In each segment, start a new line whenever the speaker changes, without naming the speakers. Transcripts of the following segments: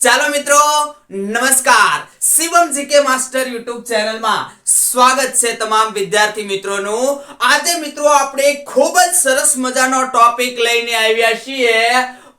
ચાલો મિત્રો, નમસ્કાર. શિવમ જીકે માસ્ટર યુટ્યુબ ચેનલમાં સ્વાગત છે તમામ વિદ્યાર્થી મિત્રોનું. આજે મિત્રો આપણે ખૂબ જ સરસ મજાનો ટોપિક લઈને આવ્યા છીએ.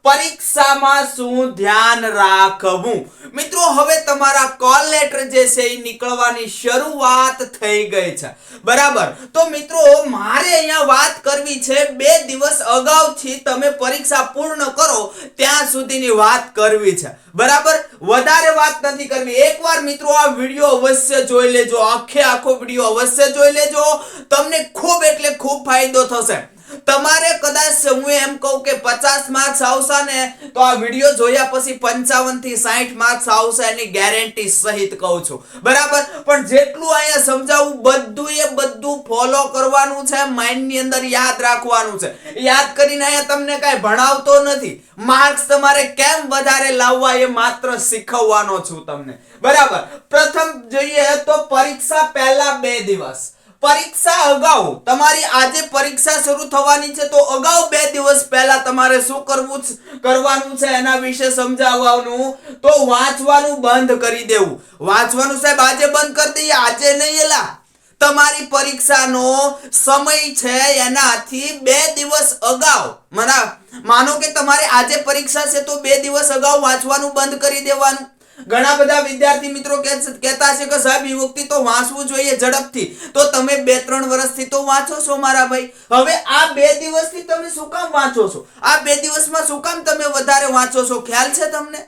પરીક્ષામાં શું ધ્યાન રાખવું. મિત્રો હવે તમારા કોલ લેટર જે છે એ નીકળવાની શરૂઆત થઈ ગઈ છે, બરાબર. તો મિત્રો મારે અહીંયા વાત કરવી છે, 2 દિવસ અગાઉથી તમે પરીક્ષા પૂર્ણ કરો ત્યાં સુધીની વાત કરવી છે, બરાબર. વધારે વાત નથી કરવી. એકવાર મિત્રો આ વિડિયો અવશ્ય જોઈ લેજો, આખો વિડિયો અવશ્ય જોઈ લેજો. તમને ખૂબ એટલે ખૂબ ફાયદો થશે. તમારે કદાચ હું એમ કહું કે 50 માર્ક્સ આવશે ને તો આ વિડિયો જોયા પછી 55 થી 60 માર્ક્સ આવશે એની ગેરંટી સહિત કહું છું, બરાબર. પણ જેટલું અહીંયા સમજાવું બધું ફોલો કરવાનું છે, માઇન્ડ ની અંદર યાદ રાખવાનું છે. યાદ કરીને અહીંયા તમને કાંઈ ભણાવતો નથી. માર્ક્સ તમારે કેમ વધારે લાવવા એ માત્ર શીખવવાનો છું તમને, બરાબર. પ્રથમ જોઈએ તો પરીક્ષા પહેલા 2 દિવસ. પરીક્ષા અગાઉ તમારી આજે પરીક્ષા શરૂ થવાની છે તો અગાઉ 2 દિવસ પહેલા તમારે શું કરવાનું છે એના વિશે સમજાવવાનું. તો વાંચવાનું બંધ કરી દેવું. વાંચવાનું સાહેબ આજે બંધ કરી દઈએ, આજે નહીં એલા. તમારી પરીક્ષાનો સમય છે એનાથી 2 દિવસ અગાઉ, માનો કે તમારે આજે પરીક્ષા છે તો 2 દિવસ અગાઉ વાંચવાનું બંધ કરી દેવાનું. ઘણા બધા વિદ્યાર્થી મિત્રો કહેતા છે કે સાહેબ એ વખતે તો વાંચવું જોઈએ ઝડપથી. તો તમે 2-3 વર્ષથી તો વાંચો છો મારા ભાઈ. હવે આ 2 દિવસથી તમે શું કામ વાંચો છો? આ 2 દિવસમાં શું કામ તમે વધારે વાંચો છો? ખ્યાલ છે તમને?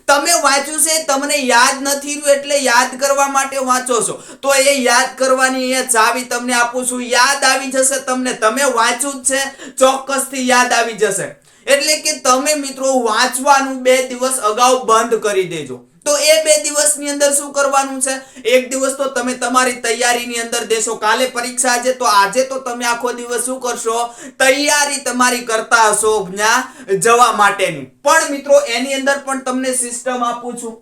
તમે વાંચ્યું છે, તમને યાદ નથી રહ્યું એટલે યાદ કરવા માટે વાંચો છો. તો એ યાદ કરવાની એ ચાવી તમને આપું છું. યાદ આવી જશે તમને. તમે વાંચ્યું જ છે, ચોક્કસથી યાદ આવી જશે. એટલે કે તમે મિત્રો વાંચવાનું 2 દિવસ અગાઉ બંધ કરી દેજો. તો એ 2 દિવસની અંદર શું કરવાનું છે? 1 દિવસ તો તમે તમારી તૈયારીની અંદર દેશો. કાલે પરીક્ષા છે તો આજે તો તમે આખો દિવસ શું કરશો? તૈયારી તમારી કરતા હશો ત્યાં જવા માટેની. પણ મિત્રો એની અંદર પણ તમને સિસ્ટમ આપું છું.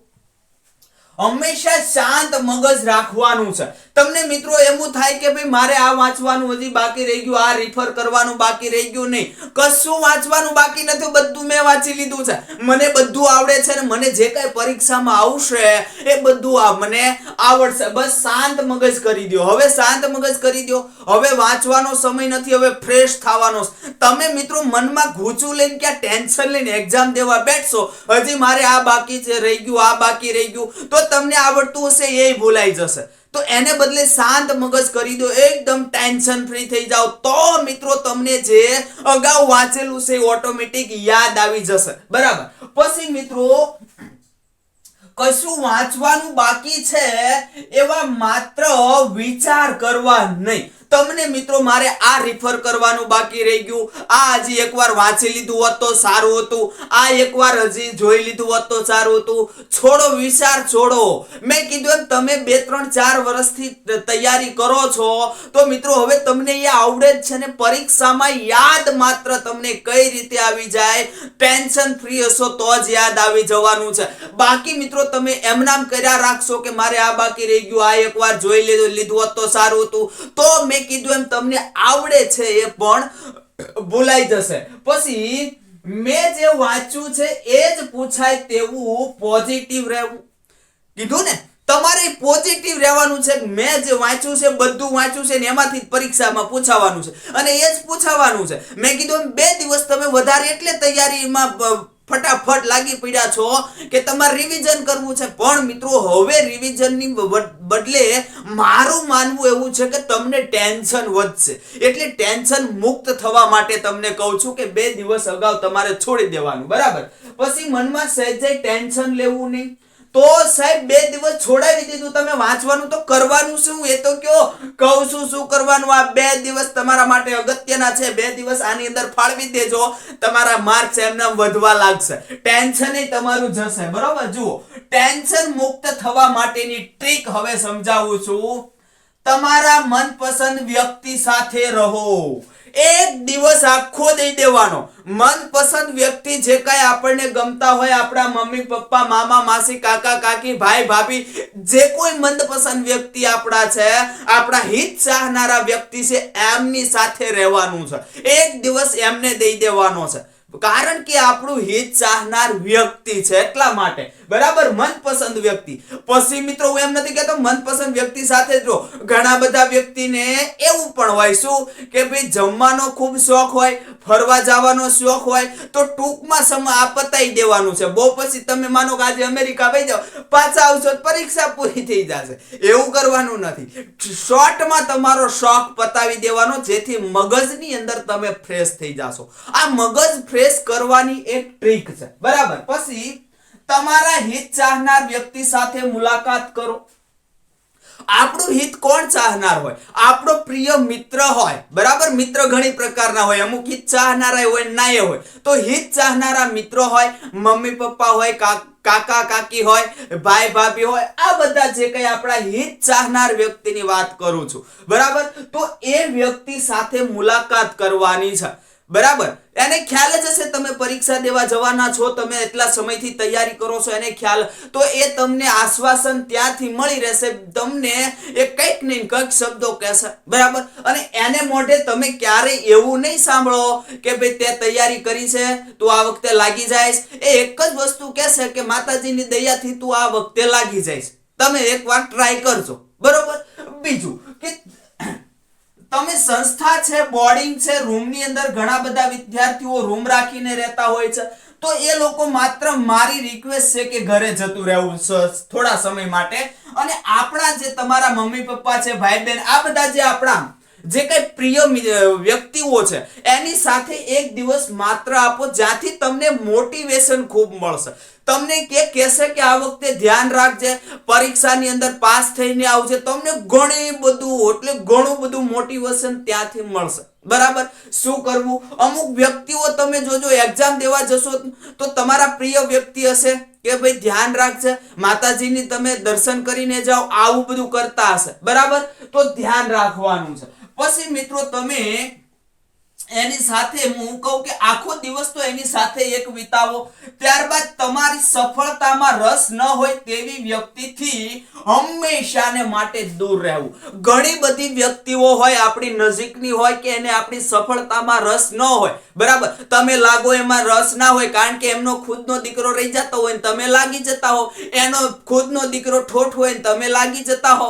હંમેશા શાંત મગજ રાખવાનું છે. તમને મિત્રો એવું થાય કે ભાઈ મારે આ વાંચવાનું હજી બાકી રહી ગયું, આ રિફર કરવાનું બાકી રહી ગયું. નહીં, કશું વાંચવાનું બાકી નથી. બધું મેં વાંચી લીધું છે, મને બધું આવડે છે ને મને જે કઈ પરીક્ષામાં આવશે એ બધું મને આવડશે. બસ શાંત મગજ કરી દો. હવે શાંત મગજ કરી દો. હવે વાંચવાનો સમય નથી, હવે ફ્રેશ થવાનો. તમે મિત્રો મનમાં ઘૂંચું લઈને ક્યાં ટેન્શન લઈને એક્ઝામ દેવા બેઠશો, હજી મારે આ બાકી છે, રહી ગયું, આ બાકી રહી ગયું, તો તમને આવડતું હશે એ ભૂલાઈ જશે. તો એને બદલે શાંત મગજ કરી દો, એકદમ ટેન્શન ફ્રી થઈ જાઓ. તો મિત્રો તમને જે અગાઉ વાંચેલું છે ઓટોમેટિક યાદ આવી જશે, બરાબર. પછી મિત્રો કશું વાંચવાનું બાકી છે એવા માત્ર વિચાર કરવા નહીં. તમને મિત્રો મારે આ રિફર કરવાનું બાકી રહી ગયું, આ હજી એકવાર વાંચી લીધું હોત તો સારું હતું, આ એકવાર હજી જોઈ લીધું હોત તો સારું હતું. છોડો, વિચાર છોડો. મેં કીધું એમ તમે 2-3-4 વર્ષથી તૈયારી કરો છો તો મિત્રો હવે તમને એ આવડે જ છે ને. પરીક્ષામાં યાદ માત્ર તમને કઈ રીતે આવી જાય, ટેન્શન ફ્રી હશો તો જ યાદ આવી જવાનું છે. બાકી મિત્રો તમે એમનામ કર્યા રાખશો કે મારે આ બાકી રહી ગયું, આ એકવાર જોઈ લીધું હોત તો સારું હતું, તો મેં કીધું એમ તમને આવડે છે એ પણ ભૂલાઈ જશે. પછી મેં જે વાંચ્યું છે એ જ પૂછાય તેવું પોઝિટિવ રહેવું. કીધું ને, તમારે પોઝિટિવ રહેવાનું છે. મેં જે વાંચ્યું છે બધું વાંચ્યું છે ને એમાંથી પરીક્ષામાં પૂછાવાનું છે અને એ જ પૂછાવાનું છે. મેં કીધું 2 દિવસ તમે વધારે એટલે તૈયારીમાં ફટાફટ લાગી પડ્યા છો કે તમારે રિવિઝન કરવું છે. પણ મિત્રો હવે રિવિઝનની બદલે મારું માનવું એવું છે કે તમને ટેન્શન વધશે. એટલે ટેન્શન મુક્ત થવા માટે તમને કહું છું કે 2 દિવસ અગાઉ તમારે છોડી દેવાનું, બરાબર. પછી મનમાં સહેજ ટેન્શન લેવું નહીં. તો સાહેબ 2 દિવસ છોડાવી દીધું, તમે વાંચવાનું તો કરવાનું શું એ તો કયો. કહું છું શું કરવાનું. આ 2 દિવસ તમારા માટે અગત્યના છે. 2 દિવસ આની અંદર ફાળવી દેજો, તમારા માર્ક્સ એમને વધવા લાગશે, ટેન્શન તમારું જશે, બરોબર. જુઓ, ટેન્શન મુક્ત થવા માટેની ટ્રીક હવે સમજાવું છું. તમારા મનપસંદ વ્યક્તિ સાથે રહો. 1 દિવસ આખો દઈ દેવાનો. મનપસંદ વ્યક્તિ જે કાંઈ આપણને ગમતા હોય, આપણા મમ્મી પપ્પા, મામા માસી, કાકા કાકી, ભાઈ ભાભી, જે કોઈ મનપસંદ વ્યક્તિ આપણા છે, આપણા હિત ચાહનારા વ્યક્તિ છે, એમની સાથે રહેવાનું છે. 1 દિવસ એમને દઈ દેવાનો છે, કારણ કે આપણું હિત ચાહનાર વ્યક્તિ છે એટલા માટે, બરાબર, મનપસંદ વ્યક્તિ. પછી મિત્રો હું એમ નથી કહેતો મનપસંદ વ્યક્તિ સાથે જ રહો. ઘણા બધા વ્યક્તિને એવું પણ હોય શું કે ભાઈ જમવાનો ખૂબ શોખ હોય, ફરવા જવાનો શોખ હોય, તો ટૂંકમાં સમય આ પતાઈ દેવાનું છે. બહુ પછી તમે માનો કે આજે અમેરિકા વહી જાઓ, પાછા આવશો પરીક્ષા પૂરી થઈ જશે. એવું કરવાનું નથી. શોર્ટમાં તમારો શોખ પતાવી દેવાનો, જેથી મગજની અંદર તમે ફ્રેશ થઈ જાશો. આ મગજ ફ્રેશ કરવાની એક ટ્રીક છે, બરાબર. પછી તમારા હિત ચાહનાર વ્યક્તિ સાથે મુલાકાત કરો. આપણું હિત કોણ ચાહનાર હોય? આપણો પ્રિય મિત્ર હોય, બરાબર. મિત્ર ઘણી પ્રકારના હોય, અમુક હિત ચાહનારા હોય, ના હોય. તો હિત ચાહનારા મિત્રો હોય, મમ્મી પપ્પા હોય, કાકા કાકી હોય, ભાઈ ભાભી હોય, આ બધા જે કઈ આપણા હિત ચાહનાર વ્યક્તિની વાત કરું છું, બરાબર. તો એ વ્યક્તિ સાથે મુલાકાત કરવાની છે, બરાબર. એને ખ્યાલ જ હશે તમે પરીક્ષા દેવા જવાના છો, તમે એટલા સમયથી તૈયારી કરો છો, એને ખ્યાલ, તો એ તમને આશ્વાસન ત્યાંથી મળી રહેશે. તમને એ કંઈક નહીં કંઈક શબ્દો કહેશે, બરાબર. અને એને મોઢે તમે ક્યારેય એવું નહીં સાંભળો કે ભાઈ તે તૈયારી કરી છે, તું આ વખતે લાગી જઈશ. એ એક જ વસ્તુ કહેશે કે માતાજીની દયાથી તું આ વખતે લાગી જઈશ. તમે એકવાર ટ્રાય કરજો, બરોબર. બીજું કે તમે સંસ્થા છે, બોર્ડિંગ છે, રૂમની અંદર ઘણા બધા વિદ્યાર્થીઓ રૂમ રાખીને રહેતા હોય છે, તો એ લોકો માત્ર મારી રિક્વેસ્ટ છે કે ઘરે જતું રહેવું થોડા સમય માટે. અને આપણા જે તમારા મમ્મી પપ્પા છે, ભાઈ બહેન, આ બધા જે આપણા જે કઈ પ્રિય વ્યક્તિઓ છે, એની સાથે એક દિવસ માત્ર આપો, જ્યાંથી તમને મોટિવેશન ખૂબ મળશે. તમને કહેશે કે આ વખતે ધ્યાન રાખજે, પરીક્ષાની અંદર પાસ થઈને આવજે. તમને ઘણું બધું મોટિવેશન ત્યાંથી મળશે, બરાબર. શું કરવું? અમુક વ્યક્તિઓ તમે જોજો એક્ઝામ દેવા જશો તો તમારા પ્રિય વ્યક્તિ હશે કે ભાઈ ધ્યાન રાખજે, માતાજીની તમે દર્શન કરીને જાઓ, આવું બધું કરતા હશે, બરાબર. તો ધ્યાન રાખવાનું છે. પછી મિત્રો તમે એની સાથે, હું કહું કે આખો દિવસ તો એની સાથે એક વિતાવો. ત્યારબાદ તમારી સફળતામાં રસ ન હોય તેવી વ્યક્તિથી હંમેશાને માટે દૂર રહેવું. ઘણી બધી વ્યક્તિઓ હોય આપણી નજીકની હોય કે એને આપણી સફળતામાં રસ ન હોય, બરાબર. તમે લાગો એમાં રસ ના હોય, કારણ કે એમનો ખુદનો દીકરો રહી જતો હોય ને તમે લાગી જતા હો, એનો ખુદનો દીકરો ઠોઠ હોય ને તમે લાગી જતા હો.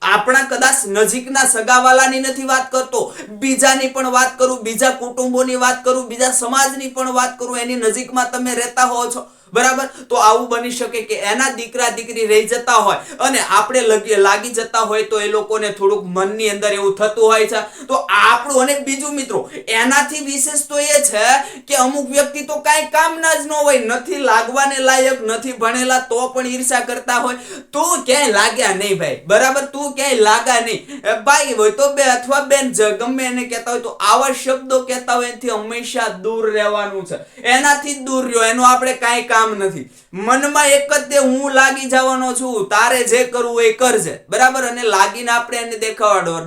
આપણા કદાચ નજીકના સગાવાલાની નથી વાત કરતો, બીજાની પણ વાત કરું, બીજા કુટુંબોની વાત કરું, બીજા સમાજની પણ વાત કરું, એની નજીકમાં તમે રહેતા હો છો, બરાબર. તો આવું બની શકે કે એના દીકરા દીકરી રહી જતા હોય અને આપણે લાગી જતા હોય, તો એ લોકોને થોડુંક મનની અંદર એવું થતું હોય છે. તો આપણું, અને બીજું મિત્રો એનાથી વિશેષ તો એ છે કે અમુક વ્યક્તિ તો કાંઈ કામના જ ન હોય, નથી લાગવાને લાયક, નથી ભણેલા, તો પણ ઈર્ષા કરતા હોય. તું ક્યાંય લાગ્યા નહીં ભાઈ, બરાબર. તું ક્યાંય લાગા નહીં, ભાઈ હોય તો બે અથવા બેન ગમે એને કહેતા હોય, તો આવા શબ્દો કહેતા હોય એનાથી હંમેશા દૂર રહેવાનું છે. એનાથી જ દૂર રહ્યો, એનું આપણે કાંઈ કામ નથી. મનમાં એક જ દે, હું લાગી જવાનો છું, તારે જે કરવું એ કરજે, બરાબર. અને લાગીને આપણે એને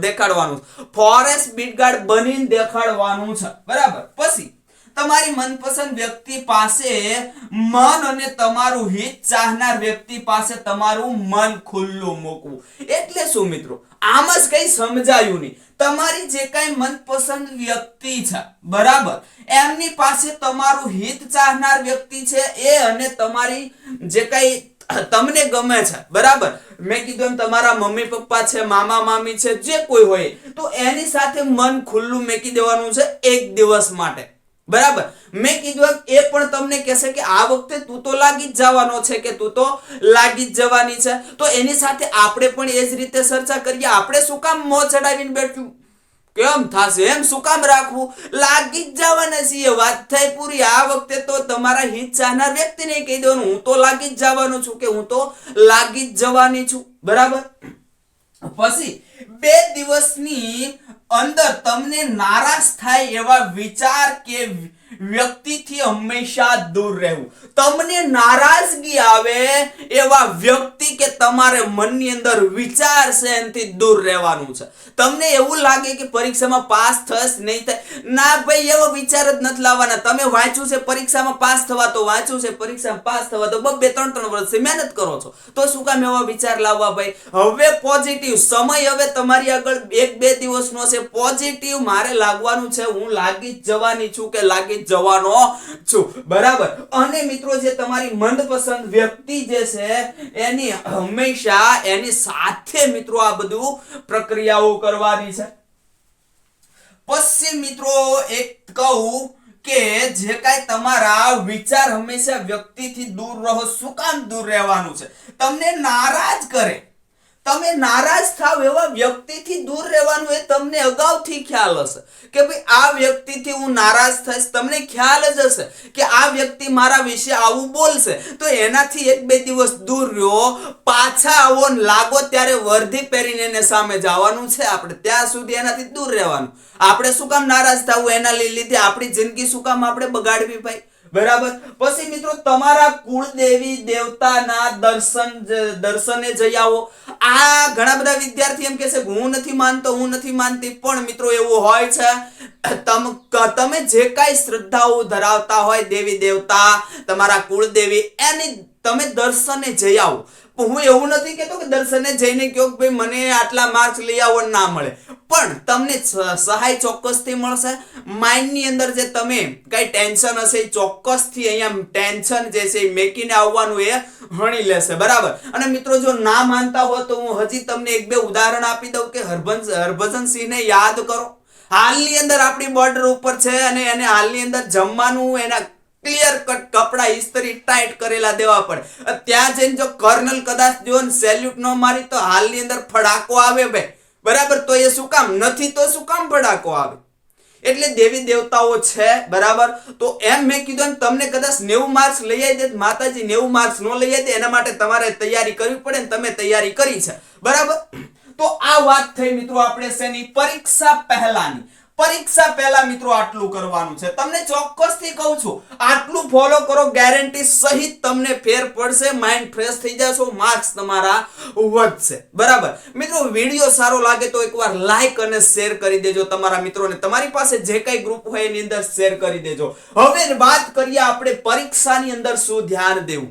દેખાડવાનું, ફોરેસ્ટ બીટગાર્ડ બનીને દેખાડવાનું છે, બરાબર. પછી તમારી મનપસંદ વ્યક્તિ પાસે મન, અને તમારું હિત ચાહનાર વ્યક્તિ પાસે તમારું મન ખુલ્લું મૂકવું. એટલે શું મિત્રો? આમ જ કઈ સમજાયું નહીં. તમારી જે કઈ મનપસંદ વ્યક્તિ છે, બરાબર, એમની પાસે તમારું હિત ચાહનાર વ્યક્તિ છે, એ અને તમારી જે કઈ તમને ગમે છે, બરાબર. મેં કીધું એમ તમારા મમ્મી પપ્પા છે, મામા મામી છે, જે કોઈ હોય, તો એની સાથે મન ખુલ્લું મૂકી દેવાનું છે એક દિવસ માટે, બરાબર. મેં કીધું એ પણ તમને કહેશે કે આ વખતે તું તો લાગી જ જવાનો છે, કે તું તો લાગી જ જવાની છે. તો એની સાથે આપણે પણ એ જ રીતે ચર્ચા કરીએ. આપણે શું કામ મોં ચડાવીને બેઠું? કેમ થશે એમ શું કામ રાખવું? લાગી જ જવાના છીએ, વાત થઈ પૂરી. આ વખતે તો તમારા હિત ચાહનાર વ્યક્તિને કહી દેવાનું, હું તો લાગી જ જવાનો છું, કે હું તો લાગી જ જવાની છું, બરાબર. પછી 2 દિવસની અંદર તમને નારાજ થાય એવા વિચાર કે વ્યક્તિથી હંમેશા દૂર રહેવું. તમને નારાજગી આવે એવા વ્યક્તિ કે તમારે મનની અંદર વિચાર છે એનાથી દૂર રહેવાનું છે. તમને એવું લાગે કે પરીક્ષામાં પાસ થશ નહીં થાય, ના ભાઈ, એવો વિચાર જ નથી લાવવાના. તમે વાંચ્યું છે પરીક્ષામાં પાસ થવા તો વાંચ્યું છે પરીક્ષામાં પાસ થવા તો 2-3 વર્ષથી મહેનત કરો છો, તો શું કામ એવા વિચાર લાવવા ભાઈ? હવે પોઝિટિવ સમય હવે તમારી આગળ 1-2 દિવસનો છે. પોઝિટિવ મારે લાગવાનું છે, હું લાગી જ જવાની છું કે લાગી જ જવાનો છું, બરાબર. અને મિત્રો જે તમારી મનપસંદ વ્યક્તિ જે છે એની હંમેશા એની સાથે મિત્રો આ બધું પ્રક્રિયાઓ કરવાની છે. પછી મિત્રો એક કહું કે જે કાંઈ તમારા વિચાર હંમેશા વ્યક્તિથી દૂર રહો. શું કામ દૂર રહેવાનું છે? તમને નારાજ કરે, તમે નારાજ થાવ એવા વ્યક્તિથી દૂર રહેવાનું. એ તમને અગાઉથી ખ્યાલ હશે કે ભાઈ આ વ્યક્તિથી હું નારાજ થઈશ. તમને ખ્યાલ જ હશે કે આ વ્યક્તિ મારા વિશે આવું બોલશે, તો એનાથી 1-2 દિવસ દૂર રહ્યો. પાછા આવો લાગો ત્યારે વર્ધી પહેરીને એને સામે જવાનું છે આપણે. ત્યાં સુધી એનાથી દૂર રહેવાનું. આપણે શું કામ નારાજ થવું? એના લીધે આપણી જિંદગી શું કામ આપણે બગાડવી ભાઈ? બરાબર. પછી મિત્રો તમારા કુળદેવી દેવતાના દર્શને જઈ આવો. આ ઘણા બધા વિદ્યાર્થી એમ કહે છે હું નથી માનતો, હું નથી માનતી, પણ મિત્રો એવું હોય છે તમે જે કાંઈ શ્રદ્ધાઓ ધરાવતા હોય, દેવી દેવતા, તમારા કુળદેવી, એની તમે દર્શને જઈ આવો. હું એવું નથી કહેતો કે દર્શને જઈને કહો કે ભાઈ મને આટલા માર્ક્સ લઈ આવો, ના મળે, પણ તમને સહાય ચોક્કસથી મળશે. માઇન્ડની અંદર જે તમે કઈ ટેન્શન હશે એ ચોક્કસથી અહીંયા ટેન્શન જે છે એ મેકીને આવવાનું એ હણી લેશે, બરાબર. અને મિત્રો જો ના માનતા હો તો હું હજી તમને 1-2 ઉદાહરણ આપી દઉં કે હરભજન સિંહને યાદ કરો. હાલની અંદર આપણી બોર્ડર ઉપર છે અને એને હાલની અંદર જમવાનું એના ક્લિયર કટ કપડા ઇસ્ત્રી ટાઈટ કરેલા દેવા પડે. ત્યાં જઈને જો કર્નલ કદાચ જો સેલ્યુટ ન મારી તો હાલની અંદર ફડાકો આવે ભાઈ, બરાબર. તો એ શું કામ નથી? તો શું કામ ફડાકો આવે? એટલે દેવી દેવતાઓ છે, બરાબર. તો એમ મેં કીધું તમને કદાચ 90 માર્ક્સ લઈ આવી દે, માતાજી 90 માર્ક્સ ન લઈ આવી દે, એના માટે તમારે તૈયારી કરવી પડે ને તમે તૈયારી કરી છે, બરાબર. તો આ વાત થઈ મિત્રો આપણે શેની? પરીક્ષા પહેલાની. પરીક્ષા પહેલા મિત્રો આટલું કરવાનું છે. તમને ચોક્કસથી કહું છું આટલું ફોલો કરો, ગેરંટી સહિત તમને ફેર પડશે, માઇન્ડ ફ્રેશ થઈ જશો, માર્ક્સ તમારા વધશે, બરાબર. મિત્રો વિડિયો સારો લાગે તો એકવાર લાઈક અને શેર કરી દેજો તમારા મિત્રોને. તમારી પાસે જે કઈ ગ્રુપ હોય એની અંદર શેર કરી દેજો. હવે વાત કરીએ આપણે પરીક્ષાની અંદર શું ધ્યાન દેવું.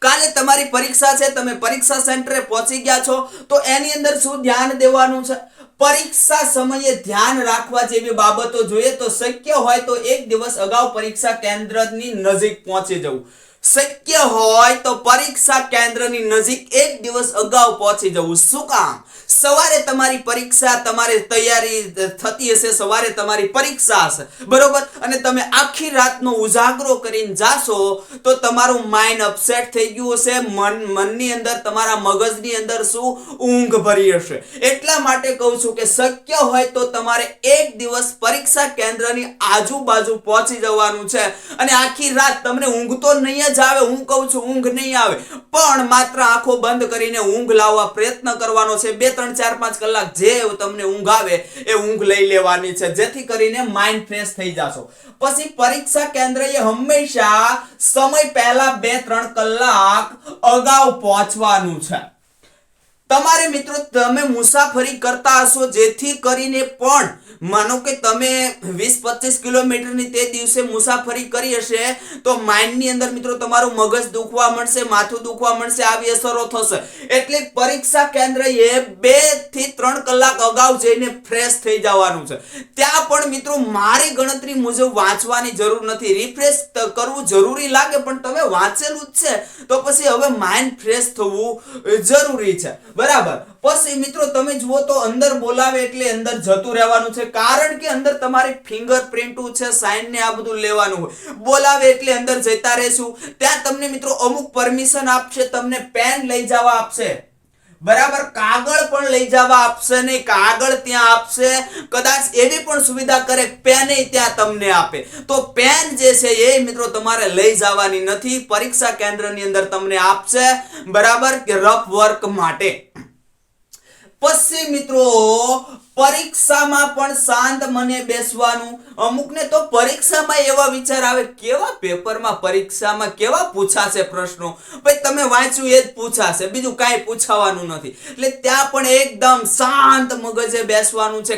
કાલે તમારી પરીક્ષા છે, તમે પરીક્ષા સેન્ટરે પહોંચી ગયા છો, તો એની અંદર શું ધ્યાન દેવાનું છે? પરીક્ષા સમયે ધ્યાન રાખવા જેવી બાબતો જોઈએ તો શક્ય હોય તો 1 દિવસ અગાઉ પરીક્ષા કેન્દ્રની નજીક પહોંચી જવું. શક્ય હોય તો પરીક્ષા કેન્દ્રની નજીક 1 દિવસ અગાઉ પહોંચી જવું. શું કામ? સવારે તમારી પરીક્ષા, તમારે તૈયારી થતી હશે, સવારે તમારી પરીક્ષા હશે, બરોબર. અને તમે આખી રાતનો ઉજાગરો કરીને જાશો તો તમારું માઇન્ડ અપસેટ થઈ ગયું હશે, મનની અંદર, તમારા મગજની અંદર શું ઊંઘ ભરી હશે. એટલા માટે કહું છું કે શક્ય હોય તો તમારે 1 દિવસ પરીક્ષા કેન્દ્રની આજુબાજુ પહોંચી જવાનું છે. અને આખી રાત તમને ઊંઘ તો નહીં જ આવે, હું કહું છું ઊંઘ નહીં આવે, પણ માત્ર આંખો બંધ કરીને ઊંઘ લાવવા પ્રયત્ન કરવાનો છે. 2-3-4-5 કલાક જે તમને ઊંઘ આવે એ ઊંઘ લઈ લેવાની છે, જેથી કરીને માઇન્ડ ફ્રેશ થઈ જશો. પછી પરીક્ષા કેન્દ્રએ હંમેશા સમય પહેલા 2-3 કલાક અગાઉ પહોંચવાનું છે. તમારે મિત્રો તમે મુસાફરી કરતા હશો, જેથી કરીને પણ માનો કે તમે 20-25 કિલોમીટરની તે દિવસે મુસાફરી કરી હશે તો માઇન્ડની અંદર મિત્રો તમારું મગજ દુખવા મળશે, માથું દુખવા મળશે, આવી અસરો થશે. એટલે પરીક્ષા કેન્દ્રએ 2-3 કલાક અગાઉ જઈને ફ્રેશ થઈ જવાનું છે. ત્યાં પણ મિત્રો મારી ગણતરી મુજબ વાંચવાની જરૂર નથી. રિફ્રેશ કરવું જરૂરી લાગે પણ તમે વાંચેલું જ છે તો પછી હવે માઇન્ડ ફ્રેશ થવું જરૂરી છે, બરાબર. પછી મિત્રો તમે જુઓ તો અંદર બોલાવે એટલે અંદર જતું રહેવાનું છે, કારણ કે અંદર તમારી ફિંગરપ્રિન્ટ છે, સાઇન ને આ બધું લેવાનું હોય. બોલાવે એટલે અંદર જતા રહેશું. ત્યાં તમને મિત્રો અમુક પરમિશન આપશે, તમને પેન લઈ જવા આપશે, બરાબર. કાગળ પણ લઈ જવા આપશે નહીં, કાગળ ત્યાં આપશે. કદાચ એવી પણ સુવિધા કરે પેન ત્યાં તમને આપે, તો પેન જે છે એ મિત્રો તમારે લઈ જવાની નથી. પરીક્ષા કેન્દ્રની અંદર તમને આપશે, બરાબર, કે રફ વર્ક માટે. પછી મિત્રો પરીક્ષામાં પણ શાંત મને બેસવાનું. અમુકને તો પરીક્ષામાં એવા વિચાર આવે, કેવા પેપરમાં પરીક્ષામાં કેવા પૂછાશે પ્રશ્નો, ભાઈ તમે વાંચ્યું એ જ પૂછાશે, બીજું કાંઈ પૂછાવાનું નથી. એટલે ત્યાં પણ એકદમ શાંત મગજે બેસવાનું છે.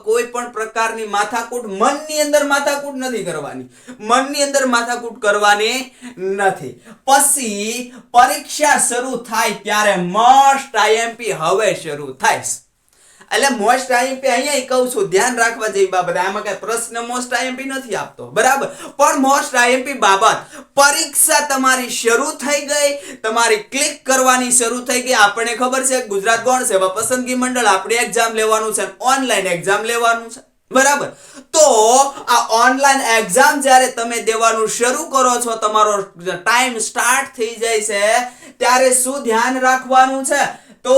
કોઈ પણ પ્રકારની માથાકૂટ, મનની અંદર માથાકૂટ નથી કરવાની, મનની અંદર માથાકૂટ કરવાની નથી. પછી પરીક્ષા શરૂ થાય ત્યારે મોસ્ટ આઈએમપી હવે શરૂ થાય. એટલે મોસ્ટ આઈએમપી અહીંયા કહું છું, ધ્યાન રાખવા જેવી બાબત. આમાં કઈ પ્રશ્ન મોસ્ટ આઈએમપી નથી આપતો, બરાબર, પણ મોસ્ટ આઈએમપી બાબત, પરીક્ષા તમારી શરૂ થઈ ગઈ, તમારી ક્લિક કરવાની શરૂ થઈ ગઈ. આપણને ખબર છે ગુજરાત ગૌણ સેવા પસંદગી મંડળ આપણે એક્ઝામ લેવાનું છે, ઓનલાઈન એક્ઝામ લેવાનું છે, બરાબર. તો આ ઓનલાઈન એક્ઝામ જ્યારે તમે દેવાનું શરૂ કરો છો, તમારો ટાઈમ સ્ટાર્ટ થઈ જાય છે, ત્યારે શું ધ્યાન રાખવાનું છે? તો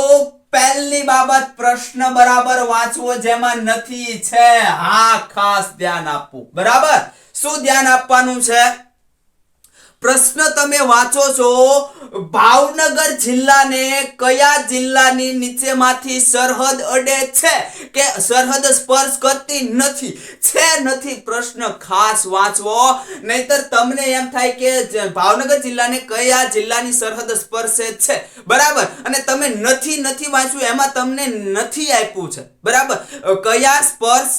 પહેલી બાબત, પ્રશ્ન બરાબર વાંચવો, જેમાં નથી છે હા ખાસ ધ્યાન આપવું, બરાબર. શું ધ્યાન આપવાનું છે? પ્રશ્ન તમે વાંચો છો, ભાવનગર જિલ્લાને કયા જિલ્લાની નીચેમાંથી સરહદ અડે છે કે સરહદ સ્પર્શ કરતી નથી? છે નથી? પ્રશ્ન ખાસ વાંચવો, નહીતર તમને એમ થાય કે ભાવનગર જિલ્લાને કયા જિલ્લાની સરહદ સ્પર્શે છે, બરાબર, અને તમે નથી વાંચ્યું, એમાં તમને નથી આપ્યું છે, બરાબર, કયા સ્પર્શ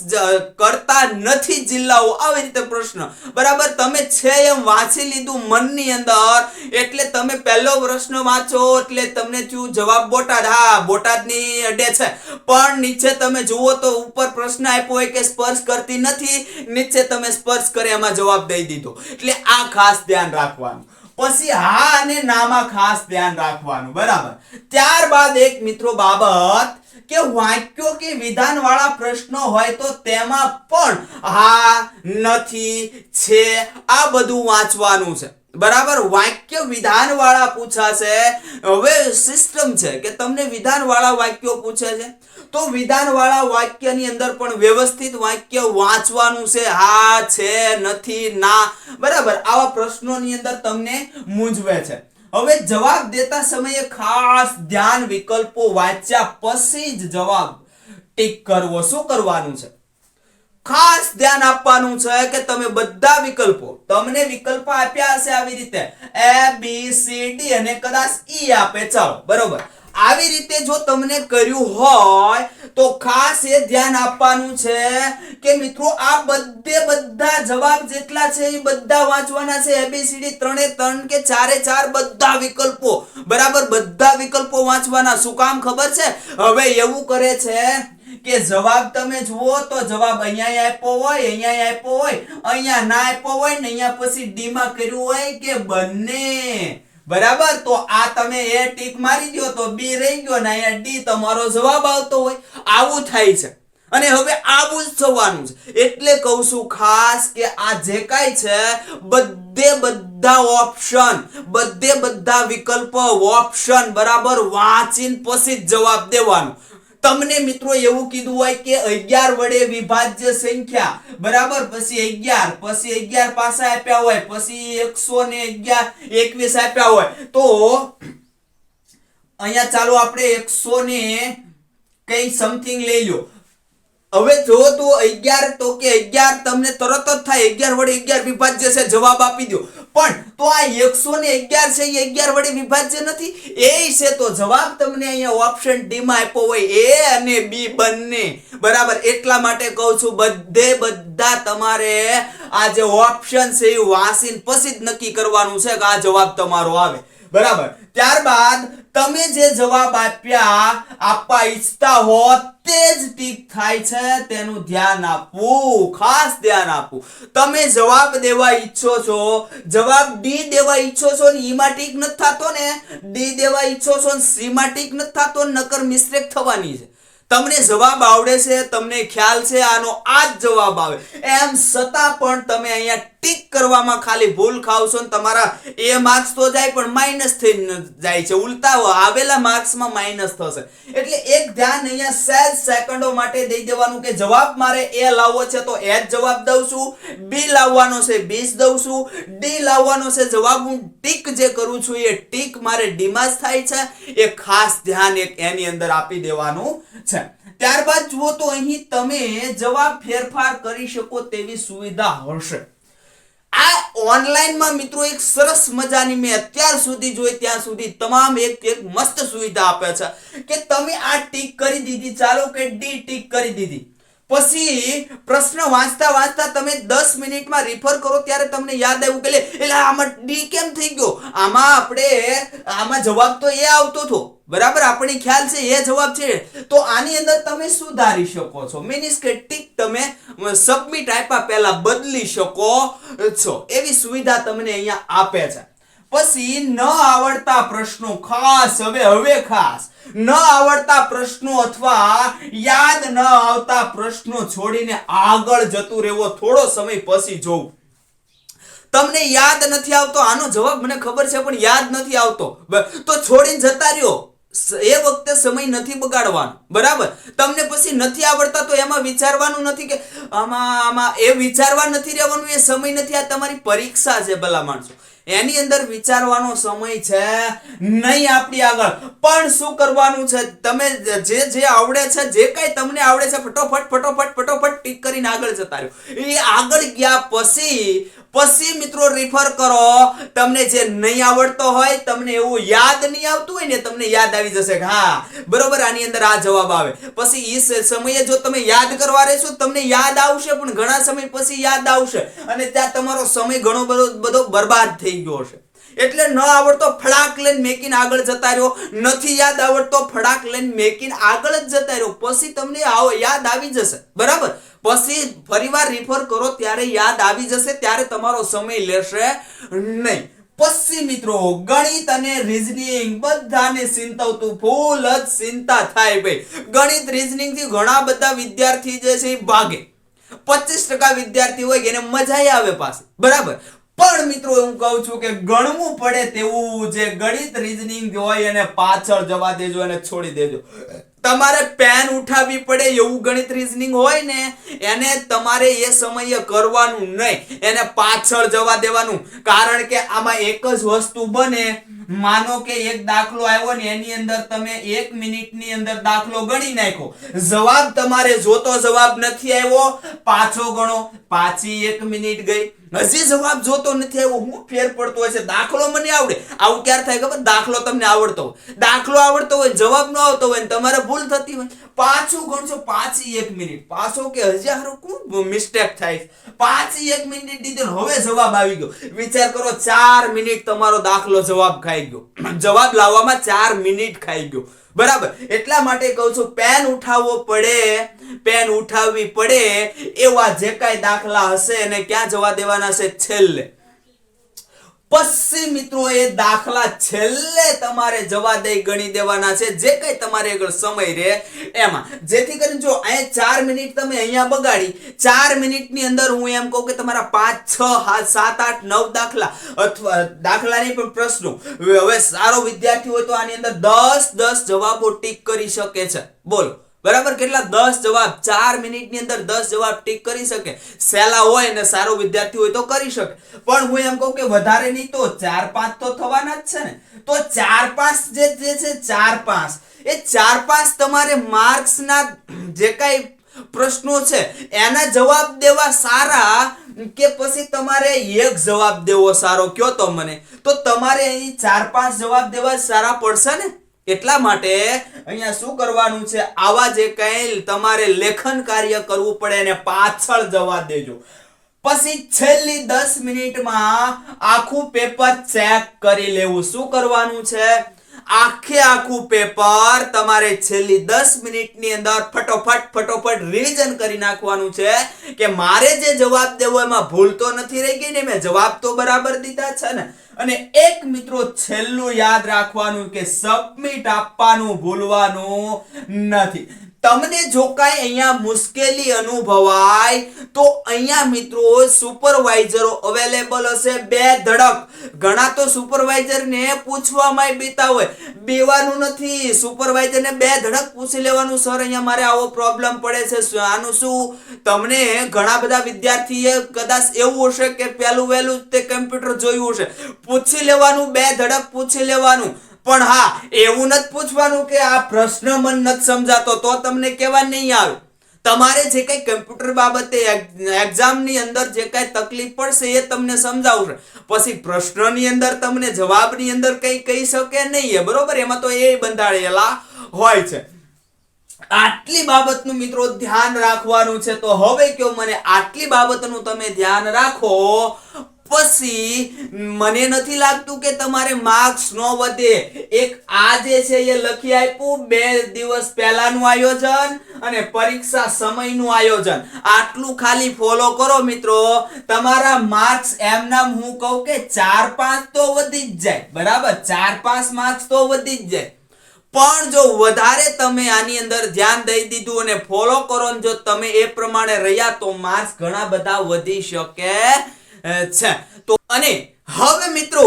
કરતા નથી જિલ્લાઓ, આવી રીતે પ્રશ્ન, બરાબર. તમે છે એમ વાંચી લીધું મનની અંદર, એટલે તમે પહેલો પ્રશ્ન વાંચો એટલે તમને થયું જવાબ બોટાદ. હા, બોટાદની અડે છે, પણ નીચે તમે જુઓ તો ઉપર પ્રશ્ન આપ્યો હોય કે સ્પર્શ કરતી નથી, નીચે તમે સ્પર્શ કરે એમાં જવાબ દઈ દીધો. એટલે આ ખાસ ધ્યાન રાખવાનું. પછી હા અને નામાં ખાસ ધ્યાન રાખવાનું, બરાબર. ત્યારબાદ એક મિત્રો બાબત કે વાક્યો કે વિધાન વાળા પ્રશ્નો હોય તો તેમાં પણ હા, નથી, છે, આ બધું વાંચવાનું છે, બરાબર. વાક્ય વિધાન વાળા પૂછાશે. હવે સિસ્ટમ છે કે તમને વિધાન વાળા વાક્યો પૂછે છે, તો વિધાન વાળા વાક્યની અંદર પણ વ્યવસ્થિત વાક્ય વાંચવાનું છે. હા, છે, નથી, ના, બરાબર. આવા પ્રશ્નોની અંદર તમને મૂંઝવે છે. હવે જવાબ દેતા સમયે ખાસ ધ્યાન, વિકલ્પો વાંચ્યા પછી જ જવાબ ટીક કરવો. શું કરવાનું છે? ખાસ ધ્યાન આપવાનું છે કે તમે બધા વિકલ્પો, તમને વિકલ્પ આપ્યા હશે આવી રીતે ABCD અને કદાચ E આપે, ચાલો, બરોબર. આવી રીતે જો તમને કર્યું હોય તો ખાસ એ ધ્યાન આપવાનું છે કે મિત્રો આ બધા જવાબ જેટલા છે એ બધા વાંચવાના છે. ABCD 3 કે 4 બધા વિકલ્પો, બરાબર, બધા વિકલ્પો વાંચવાના. શું કામ ખબર છે? હવે એવું કરે છે કે જવાબ તમે જુઓ તો જવાબ અહીંયા આપ્યો હોય, અહીંયા આપ્યો હોય, અહીંયા ના આપ્યો હોય ને અહીંયા પછી ડી માં કર્યું હોય કે બંને, બરાબર. તો આ તમે એ ટીક મારી દો તો બી રહી ગયો ને અહીંયા ડી તમારો જવાબ આવતો હોય. આવું થાય છે અને હવે આવું જ થવાનું છે. એટલે કહું છું ખાસ કે આ જે કાંઈ છે બધા ઓપ્શન, બધા વિકલ્પ ઓપ્શન બરાબર વાંચીને પછી જ જવાબ દેવાનો. તમને મિત્રો એવું કીધું હોય કે 11 વડે વિભાજ્ય સંખ્યા, બરાબર, પછી 11, પછી 11 પાછા આપ્યા હોય, પછી 121 આપ્યા હોય, તો અહીંયા ચાલો આપણે 100 ને કઈ સમથિંગ લઈ લો. હવે જો તો 11 તો કે 11 તમને તરત જ થાય 11 વડે 11 વિભાજ્ય છે, જવાબ આપી દો. પણ તો આ 111 છે એ 11 વડે વિભાજ્ય નથી, એ છે તો જવાબ તમને અહીંયા ઓપ્શન ડી માં આપ્યો હોય, એ અને બી બંને, બરાબર. એટલા માટે કહું છું બધા તમારે આ જે ઓપ્શન છે એ વાંચીને પછી જ નક્કી કરવાનું છે કે આ જવાબ તમારો આવે, બરાબર. ત્યારબાદ તમે જે જવાબ આપવા ઈચ્છતા હો તે જ ટીક થાય છે, તેનું ધ્યાન આપવું, ખાસ ધ્યાન આપવું. તમે જવાબ દેવા ઈચ્છો છો, જવાબ ડી દેવા ઈચ્છો છો ને ઈ માં ટીક નથી થતો ને, ડી દેવા ઈચ્છો છો ને સી માં ટીક નથી થતો, નકર મિસ્ટેક થવાની છે. તમને જવાબ આવડે છે, તમને ખ્યાલ છે આનો આ જ જવાબ આવે, એમ છતાં પણ તમે અહીંયા ટીક કરવામાં ખાલી ભૂલ ખાવશો ને તમારા એ માર્ક્સ તો જાય પણ માઈનસ થઈ જાય છે, ઉલટા આવેલા માર્ક્સમાં માઈનસ થશે. એટલે એક ધ્યાન અહીંયા સહેજ સેકન્ડો માટે દઈ દેવાનું કે જવાબ મારે એ લાવવો છે તો એ જ જવાબ દઉં છું, બી લાવવાનો છે બી જ દઉં છું, ડી લાવવાનો છે જવાબ હું ટીક જે કરું છું એ ટીક મારે ડી માં જ થાય છે. એ ખાસ ધ્યાન એક એની અંદર આપી દેવાનું છે. ત્યારબાદ જુઓ તો અહીં તમે જવાબ ફેરફાર કરી શકો તેવી સુવિધા હશે. આ ઓનલાઈનમાં મિત્રો એક સરસ મજાની મેં અત્યાર સુધી જોઈ ત્યાં સુધી તમામ એક મસ્ત સુવિધા આપે છે કે તમે આ ટીક કરી દીધી, ચાલો કે ડી ટીક કરી દીધી, પછી પ્રશ્ન વાંચતા વાંચતા તમે 10 મિનિટમાં રિફર કરો ત્યારે તમને યાદ આવ્યું કે એટલે આમાં ડી કેમ થઈ ગયો, આમાં જવાબ તો એ આવતો હતો, બરાબર, આપણને ખ્યાલ છે એ જવાબ છે, તો આની અંદર તમે સુધારી શકો છો. મીન્સ કે ટીક તમે સબમિટ આપ્યા પહેલા બદલી શકો છો, એવી સુવિધા તમને અહીંયા આપે છે. પછી ન આવડતા પ્રશ્નો, ખાસ હવે ખાસ ન આવડતા પ્રશ્નો અથવા યાદ ન આવતા પ્રશ્નો છોડીને આગળ જતું રહેવો. થોડો સમય પછી જોવું તમને યાદ નથી આવતો, આનો જવાબ મને ખબર છે પણ યાદ નથી આવતો, તો છોડીને જતા રહ્યો, એ વખતે સમય નથી બગાડવાનો, બરાબર. તમને પછી નથી આવડતા તો એમાં વિચારવાનું નથી કે આમાં એ વિચારવા નથી રહેવાનું, એ સમય નથી. આ તમારી પરીક્ષા છે ભલા માણસો, એની અંદર વિચારવાનો સમય છે નહીં આપણી આગળ. પણ શું કરવાનું છે, તમે જે આવડે છે, જે કઈ તમને આવડે છે, ફટોફટ ટીક કરીને આગળ જતા રહ્યો. એ આગળ ગયા પછી મિત્રો રિફર કરો. તમને જે નહીં આવડતો હોય, તમને એવું યાદ નહીં આવતું હોય ને, તમને યાદ આવી જશે કે હા બરોબર આની અંદર આ જવાબ આવે. પછી એ સમયે જો તમે યાદ કરવા રહેશો તમને યાદ આવશે, પણ ઘણા સમય પછી યાદ આવશે અને ત્યાં તમારો સમય ઘણો બધો બરબાદ થઈ ગયો હશે. એટલે ન આવડતો ફડાક લઈને મેકીને આગળ જતા રહ્યો, નથી યાદ આવડતો ફડાક લઈને મેકીને આગળ જ જતા રહ્યો. પછી તમને યાદ આવી જશે, બરાબર. પછી ફરીવાર રિફર કરો ત્યારે યાદ આવી જશે, ત્યારે તમારો સમય લેશે નહીં. પછી મિત્રો ગણિત અને રીઝનિંગ બધાને ચિંતાવતું ફૂલ જ ચિંતા થાય ભાઈ. ગણિત રીઝનિંગ થી ઘણા બધા વિદ્યાર્થી જે છે એ ભાગે. 25% વિદ્યાર્થી હોય કે એને મજા આવે પાસે, બરાબર. પણ મિત્રો હું કહું છું કે ગણવું પડે તેવું જે ગણિત રીઝનિંગ હોય એને પાછળ જવા દેજો અને છોડી દેજો. તમારે પેન ઉઠાવવી પડે એવું ગણિત રીઝનિંગ હોય ને, એને તમારે એ સમયે કરવાનું નહીં, એને પાછળ જવા દેવાનું. કારણ કે આમાં એક જ વસ્તુ બને. માનો કે એક દાખલો આવ્યો ને એની અંદર તમે 1 મિનિટની અંદર દાખલો ગણી નાખો, જવાબ તમારે જોતો જવાબ નથી આવ્યો, પાછો ગણો, પાછી 1 મિનિટ ગઈ, હજી જવાબ જોતો નથી આવ્યો. હું ફેર પડતો હોય છે, દાખલો મને આવડે. આવું ક્યારે થાય ખબર, દાખલો તમને આવડતો હોય, દાખલો આવડતો હોય, જવાબ ન આવતો હોય, તમારે ભૂલ થતી હોય, પાછું ગણશો, પાછી 1 મિનિટ, પાછો કે હજારો કોણ મિસ્ટેક થાય, પાછી 1 મિનિટ દીધી, હવે જવાબ આવી ગયો. વિચાર કરો 4 મિનિટ તમારો દાખલો જવાબ ખાઈ ગયો, જવાબ લાવવામાં 4 મિનિટ ખાઈ ગયો, બરાબર. એટલા માટે કહું છું પેન ઉઠાવવો પડે, પેન ઉઠાવવી પડે. એવા જે કાંઈ દાખલા હશે એને ક્યાં જવા દેવાના છે, છેલ્લે. પછી મિત્રો એ દાખલા છેલ્લે તમારે જવા દઈ ગણી દેવાના છે, જે કઈ તમારે આગળ સમય રહે એમાં. જેથી કરીને જો અહીંયા 4 મિનિટ તમે અહીંયા બગાડી, 4 મિનિટની અંદર હું એમ કહું કે તમારા 5, 6, 7, 8, 9 દાખલા અથવા દાખલાની પણ પ્રશ્નો. હવે સારો વિદ્યાર્થી હોય તો આની અંદર 10 જવાબો ટીક કરી શકે છે, બોલો, બરાબર. કેટલા 10 જવાબ 4 મિનિટની અંદર 10 જવાબ ટીક કરી શકે. સહેલા હોય ને સારો વિદ્યાર્થી હોય તો કરી શકે. પણ હું એમ કહું કે વધારે નહીં તો 4-5 તો થવાના જ છે ને. તો 4-5 જે છે 4-5 એ 4-5 તમારે માર્ક્સના જે કાંઈ પ્રશ્નો છે એના જવાબ દેવા સારા કે પછી તમારે એક જવાબ દેવો સારો, કયો તો મને. તો તમારે અહીં 4-5 જવાબ દેવા સારા પડશે ને. એટલા માટે અહીંયા શું કરવાનું છે, આવા જે કઈ તમારે લેખન કાર્ય કરવું પડે એને પાછળ જવા દેજો. પછી છેલ્લી 10 મિનિટમાં આખું પેપર ચેક કરી લેવું. શું કરવાનું છે, આખું પેપર તમારે છેલ્લી 10 મિનિટની અંદર ફટોફટ રિવિઝન કરી નાખવાનું છે કે મારે જે જવાબ દેવો એમાં ભૂલ તો નથી રહી ગઈ ને, મેં જવાબ તો બરાબર દીધા છે ને. અને એક મિત્રો છેલ્લું યાદ રાખવાનું કે સબમિટ આપવાનું ભૂલવાનું નથી. તમને જો કાંઈ અહીંયા મુશ્કેલી અનુભવાય તો અહીંયા મિત્રો સુપરવાઇઝરો અવેલેબલ હશે, બે ધડક. ઘણા તો સુપરવાઇઝર ને પૂછવામાં બીતા હોય, બેવાનું નથી, સુપરવાઇઝર ને બે ધડક પૂછી લેવાનું, સર અહીંયા મારે આવો પ્રોબ્લેમ પડે છે, આનું શું. તમને ઘણા બધા વિદ્યાર્થીએ કદાચ એવું હશે કે પહેલું વહેલું તે કમ્પ્યુટર જોયું હશે, પૂછી લેવાનું, બે ધડક પૂછી લેવાનું. પણ હા, એવું નથી પૂછવાનું કે આ પ્રશ્ન મને નથી સમજાતો તો તમને કહેવા નહીં આવે. તમારે જે કઈ કમ્પ્યુટર બાબતે એક્ઝામની અંદર જે કઈ તકલીફ પડશે એ તમને સમજાવશે. પછી પ્રશ્નની અંદર તમને જવાબની અંદર કઈ કહી શકે નહીં, બરોબર? એમાં તો એ બંધાયેલા હોય છે. આટલી બાબતનું મિત્રો ધ્યાન રાખવાનું છે. તો હવે કયો મને, આટલી બાબતનું તમે ધ્યાન રાખો પછી મને નથી લાગતું કે તમારે માર્ક્સ નો વધે. એક આ જે છે એ લખી આપ્યું, 2 દિવસ પહેલાનું આયોજન અને પરીક્ષા સમયનું આયોજન. આટલું ખાલી ફોલો કરો મિત્રો, તમારા માર્ક્સ એમનામ હું કહું કે 4-5 તો વધી જ જાય, બરાબર? 4-5 માર્ક્સ તો વધી જ જાય. પણ જો વધારે તમે આની અંદર ધ્યાન દઈ દીધું અને ફોલો કરો ને જો તમે એ પ્રમાણે રહ્યા તો માર્ક્સ ઘણા બધા વધી શકે છે. તો અને હવે મિત્રો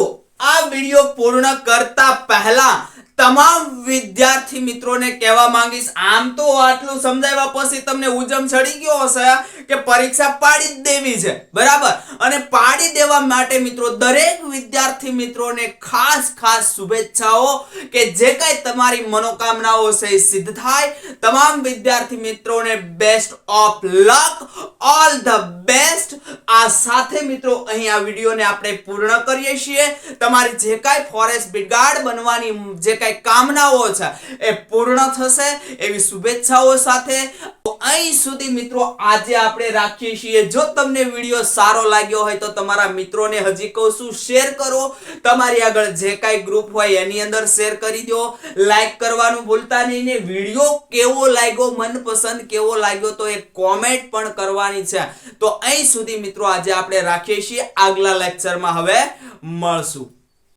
આ વિડિયો પૂર્ણ કરતા પહેલા તમામ વિદ્યાર્થી મિત્રોને કહેવા માંગીશ, આમ તો આટલું સમજાવ્યા પછી તમને ઉજમ ચડી ગયો હશે કે પરીક્ષા પાડી જ દેવી છે, બરાબર? અને પાડી દેવા માટે મિત્રો દરેક વિદ્યાર્થી મિત્રોને ખાસ શુભેચ્છાઓ કે જે કઈ તમારી મનોકામનાઓ છે એ સિદ્ધ થાય. તમામ વિદ્યાર્થી મિત્રોને best of luck, all the best. આ સાથે મિત્રો અહીં આ વિડિયોને આપણે પૂર્ણ કરીએ છીએ. તમારી જે કઈ ફોરેસ્ટ બ્રિગેડ બનવાની જે કઈ કામનાઓ છે એ પૂર્ણ થશે એવી શુભેચ્છાઓ સાથે અહીં સુધી મિત્રો આજે આપણે રાખીએ છીએ. જો તમને વિડિયો સારો લાગ્યો હોય તો તમારા મિત્રોને હજી કહું છું શેર કરો. તમારી આગળ જે કાંઈ ગ્રુપ હોય એની અંદર શેર કરી દો. લાઈક કરવાનું ભૂલતા નહીં ને વિડિયો કેવો લાગ્યો, મનપસંદ કેવો લાગ્યો તો એક કોમેન્ટ પણ કરવાની છે. તો અહીં સુધી મિત્રો આજે આપણે રાખીએ છીએ. આગલા લેક્ચરમાં હવે મળશું.